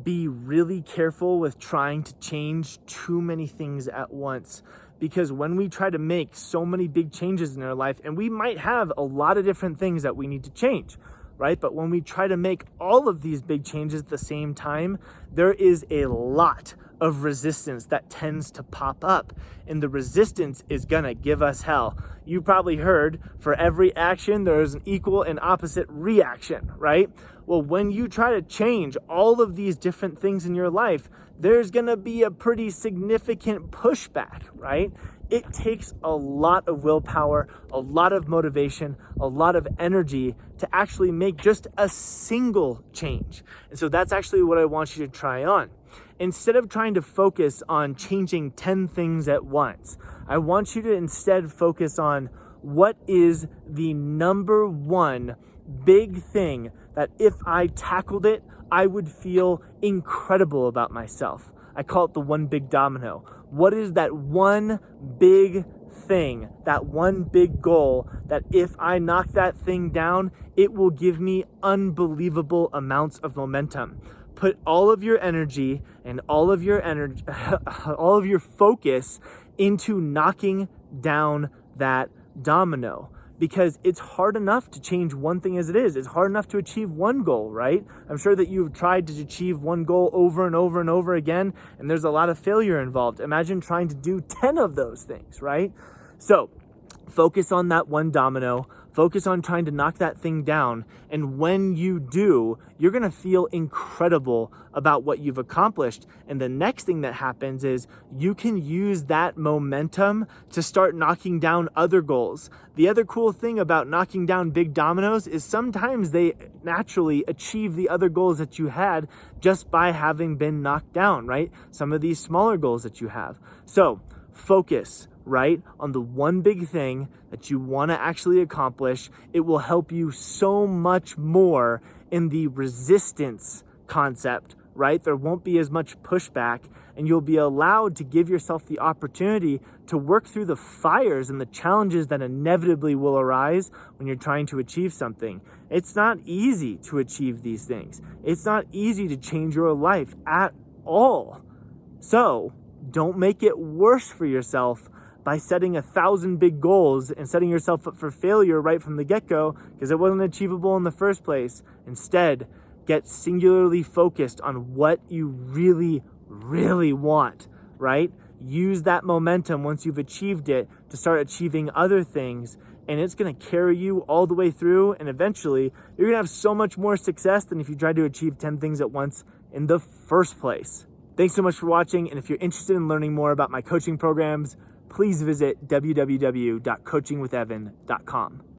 be really careful with trying to change too many things at once, because when we try to make so many big changes in our life, and we might have a lot of different things that we need to change, right? But when we try to make all of these big changes at the same time, there is a lot of resistance that tends to pop up, and the resistance is gonna give us hell. You probably heard, for every action, there is an equal and opposite reaction, right? Well, when you try to change all of these different things in your life, there's gonna be a pretty significant pushback, right? It takes a lot of willpower, a lot of motivation, a lot of energy to actually make just a single change. And so that's actually what I want you to try on. Instead of trying to focus on changing 10 things at once, I want you to instead focus on what is the number one big thing that if I tackled it, I would feel incredible about myself. I call it the One Big Domino. What is that one big thing, that one big goal that if I knock that thing down, it will give me unbelievable amounts of momentum? Put all of your energy and all of your focus into knocking down that domino, because it's hard enough to change one thing as it is. It's hard enough to achieve one goal, right? I'm sure that you've tried to achieve one goal over and over and over again, and there's a lot of failure involved. Imagine trying to do 10 of those things, right? So focus on that one domino, focus on trying to knock that thing down. And when you do, you're gonna feel incredible about what you've accomplished. And the next thing that happens is you can use that momentum to start knocking down other goals. The other cool thing about knocking down big dominoes is sometimes they naturally achieve the other goals that you had just by having been knocked down, right? Some of these smaller goals that you have. So focus, right, on the one big thing that you want to actually accomplish. It will help you so much more in the resistance concept, right? There won't be as much pushback, and you'll be allowed to give yourself the opportunity to work through the fires and the challenges that inevitably will arise when you're trying to achieve something. It's not easy to achieve these things. It's not easy to change your life at all. So don't make it worse for yourself by setting 1,000 big goals and setting yourself up for failure right from the get-go because it wasn't achievable in the first place. Instead, get singularly focused on what you really, really want, right? Use that momentum once you've achieved it to start achieving other things, and it's gonna carry you all the way through, and eventually you're gonna have so much more success than if you tried to achieve 10 things at once in the first place. Thanks so much for watching, and if you're interested in learning more about my coaching programs, please visit www.coachingwithevan.com.